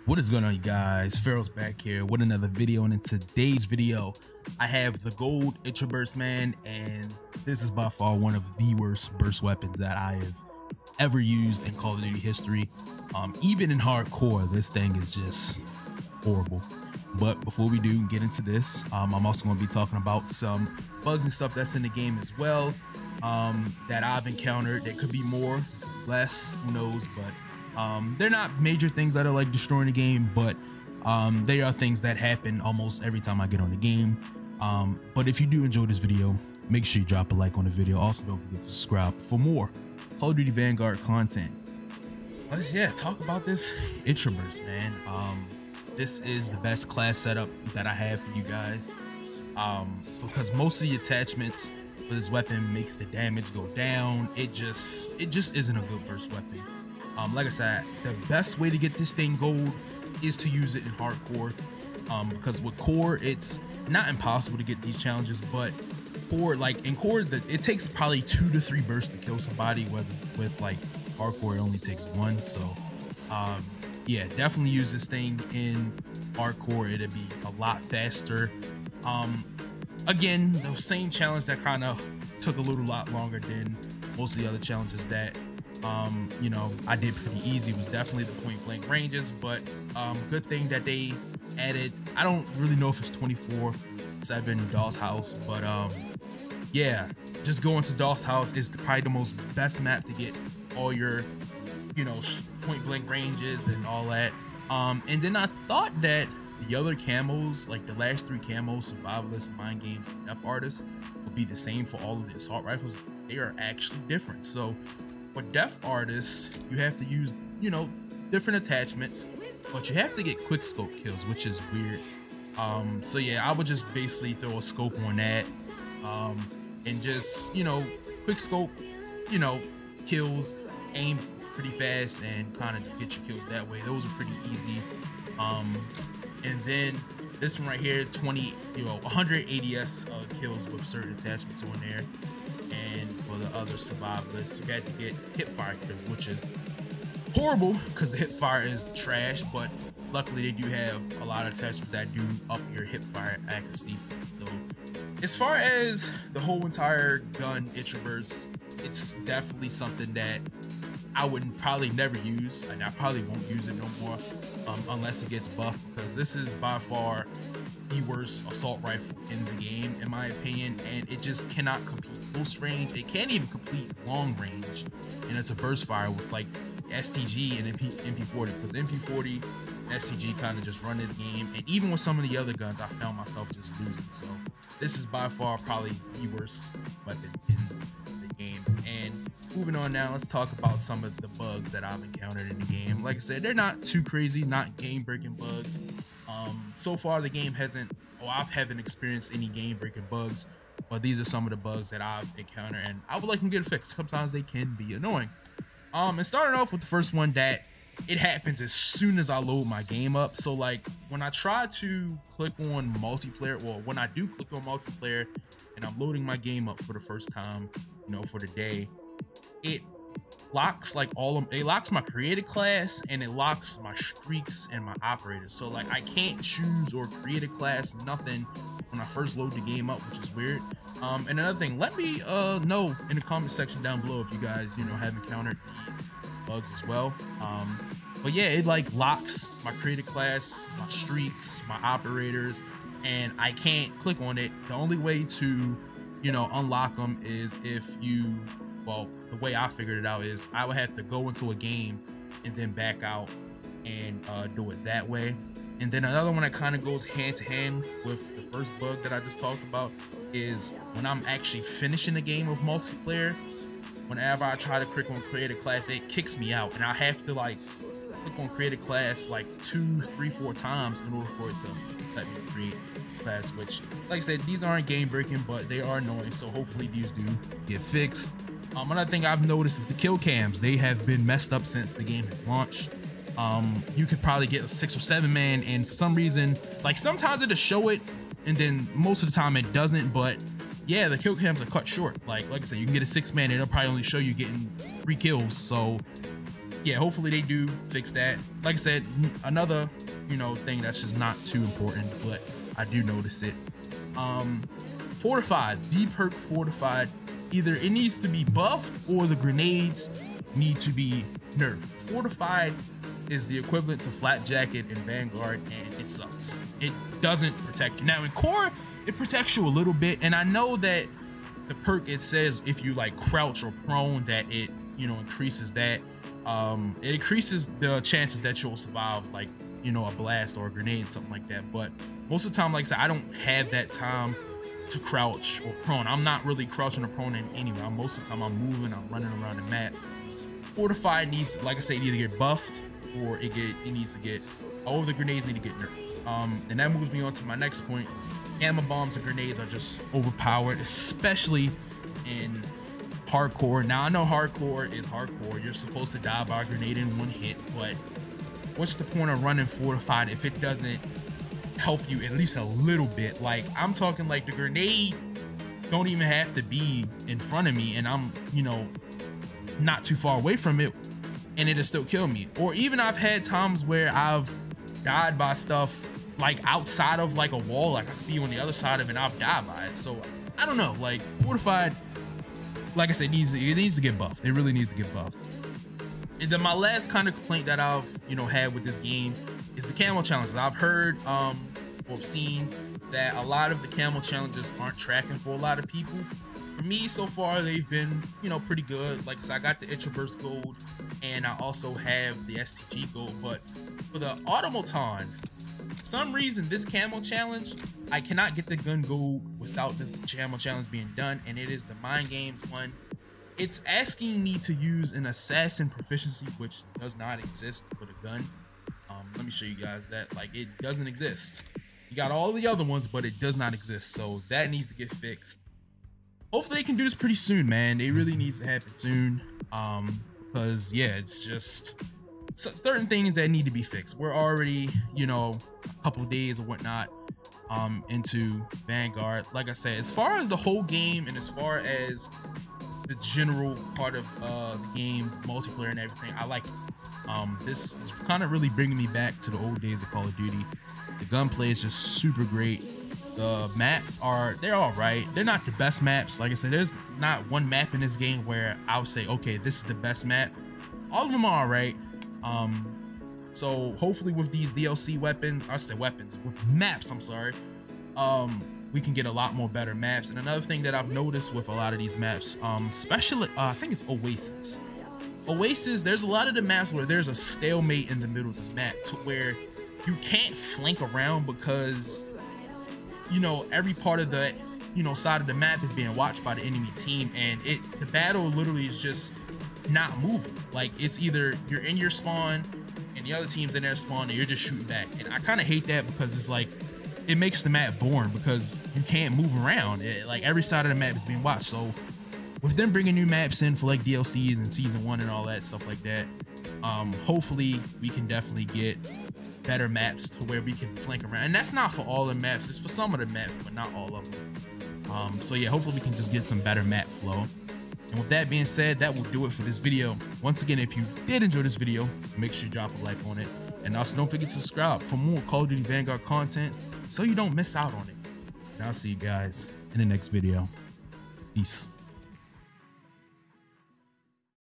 What is going on, you guys? Pharaoh's back here with another video, and in today's video I have the gold ITRABURST, man, and this is by far one of the worst burst weapons that I have ever used in Call of Duty history. Even in hardcore, this thing is just horrible. But before we do get into this, I'm also going to be talking about some bugs and stuff that's in the game as well, that I've encountered. There could be more, less, who knows, but they're not major things that are like destroying the game, but they are things that happen almost every time I get on the game. But if you do enjoy this video, make sure you drop a like on the video. Also, don't forget to subscribe for more Call of Duty Vanguard content. Let's talk about this ITRABURST, man. This is the best class setup that I have for you guys, because most of the attachments for this weapon makes the damage go down. It just isn't a good burst weapon. Like I said, the best way to get this thing gold is to use it in hardcore, because with core it's not impossible to get these challenges, but for like in core it takes probably 2 to 3 bursts to kill somebody, whether with like hardcore it only takes 1. So yeah, definitely use this thing in hardcore. It'll be a lot faster. Again, the same challenge that kind of took a lot longer than most of the other challenges that you know, I did pretty easy, was definitely the point blank ranges. But good thing that they added, I don't really know if it's 24/7 Doll's House, but yeah, just going to Doll's House is probably the most best map to get all your, you know, point blank ranges and all that. And then I thought that the other camos, like the last 3 camos, Survivalist, Mind Games, and Death Artist, would be the same for all of the assault rifles. They are actually different. So for Death Artist, you have to use, you know, different attachments, but you have to get quick scope kills, which is weird. So yeah, I would just basically throw a scope on that, and just, you know, quick scope, you know, kills, aim pretty fast, and kind of just get your kills that way. Those are pretty easy. And then this one right here, 100 ADS kills with certain attachments on there. And for the other survivalists, you had to get hipfire kills, which is horrible because the hipfire is trash, but luckily they do have a lot of attachments that do up your hipfire accuracy. So as far as the whole entire gun ITRABURST, it's definitely something that I would probably never use, and I probably won't use it no more unless it gets buffed, because this is by far the worst assault rifle in the game, in my opinion, and it just cannot compete close range. It can't even complete long range, and it's a burst fire with like STG and MP40, because MP40 and STG kind of just run this game, and even with some of the other guns I found myself just losing. So this is by far probably the worst weapon in the game. And moving on now, let's talk about some of the bugs that I've encountered in the game. Like I said, they're not too crazy, not game breaking bugs. So far the game I haven't experienced any game breaking bugs, but these are some of the bugs that I've encountered, and I would like them to get fixed. Sometimes they can be annoying. And starting off with the first one, that it happens as soon as I load my game up. So like when I try to click on multiplayer, well, when I do click on multiplayer and I'm loading my game up for the first time, you know, for the day, it locks like it locks my created class, and it locks my streaks and my operators. So like I can't choose or create a class, nothing, when I first load the game up, which is weird. And another thing, let me know in the comment section down below if you guys, you know, have encountered these bugs as well. But yeah, it like locks my created class, my streaks, my operators, and I can't click on it. The only way to, you know, unlock them is if you, well, the way I figured it out is I would have to go into a game and then back out and do it that way. And then another one that kind of goes hand to hand with the first bug that I just talked about is when I'm actually finishing a game of multiplayer, whenever I try to click on create a class, it kicks me out, and I have to like click on create a class like 2, 3, 4 times in order for it to let me create a class, which, like I said, these aren't game breaking, but they are annoying, so hopefully these do get fixed. Another thing I've noticed is the kill cams. They have been messed up since the game has launched. You could probably get a 6 or 7 man, and for some reason, like sometimes it'll show it, and then most of the time it doesn't. But yeah, the kill cams are cut short. Like I said, you can get a 6 man, and it'll probably only show you getting 3 kills. So yeah, hopefully they do fix that. Like I said, another, you know, thing that's just not too important, but I do notice it. Fortified, the perk Fortified, either it needs to be buffed or the grenades need to be nerfed. Fortified is the equivalent to Flat Jacket in Vanguard, and it sucks. It doesn't protect you. Now in core, it protects you a little bit, and I know that the perk, it says if you like crouch or prone, that it, you know, increases that. It increases the chances that you'll survive, like, you know, a blast or a grenade, something like that. But most of the time, like I said, I don't have that time to crouch or prone. I'm not really crouching or prone anywhere. Most of the time I'm moving, I'm running around the map. Fortified needs, like I say, either get buffed or it needs to get, all of the grenades need to get nerfed. And that moves me on to my next point. Gamma bombs and grenades are just overpowered, especially in hardcore. Now I know hardcore is hardcore. You're supposed to die by a grenade in one hit, but what's the point of running Fortified if it doesn't help you at least a little bit? Like, I'm talking like the grenade don't even have to be in front of me and I'm, you know, not too far away from it and it'll still kill me. Or even I've had times where I've died by stuff like outside of like a wall, like I could be on the other side of it and I've died by it. So I don't know, like Fortified, like I said, it needs to get buffed. It really needs to get buffed. And then my last kind of complaint that I've, you know, had with this game is the Camo Challenges. I've heard or seen that a lot of the Camo Challenges aren't tracking for a lot of people. For me, so far, they've been, you know, pretty good. Like I said, I got the ITRABURST gold and I also have the STG gold. But for the automaton, for some reason, this Camo Challenge, I cannot get the gun gold without this Camo Challenge being done. And it is the Mind Games one. It's asking me to use an assassin proficiency, which does not exist for the gun. Let me show you guys that. Like, it doesn't exist. You got all the other ones, but it does not exist. So that needs to get fixed. Hopefully they can do this pretty soon, man. It really needs to happen soon. Because yeah, it's just certain things that need to be fixed. We're already, you know, a couple of days or whatnot into Vanguard. Like I said, as far as the whole game and as far as the general part of the game, multiplayer and everything, I like it. This is kind of really bringing me back to the old days of Call of Duty. The gunplay is just super great. The maps they're all right. They're not the best maps. Like I said, there's not one map in this game where I would say, okay, this is the best map. All of them are all right. So hopefully with these DLC weapons, I say weapons, with maps, I'm sorry, we can get a lot more better maps. And another thing that I've noticed with a lot of these maps, especially I think it's Oasis, there's a lot of the maps where there's a stalemate in the middle of the map to where you can't flank around because, you know, every part of the, you know, side of the map is being watched by the enemy team, and the battle literally is just not moving. Like, it's either you're in your spawn and the other team's in their spawn and you're just shooting back. And I kind of hate that because it's like, it makes the map boring because you can't move around. Like, every side of the map is being watched. So with them bringing new maps in for like DLCs and season 1 and all that stuff like that, hopefully we can definitely get better maps to where we can flank around. And that's not for all the maps, it's for some of the maps, but not all of them. So yeah, hopefully we can just get some better map flow. And with that being said, that will do it for this video. Once again, if you did enjoy this video, make sure you drop a like on it, and also don't forget to subscribe for more Call of Duty Vanguard content so you don't miss out on it. And I'll see you guys in the next video. Peace.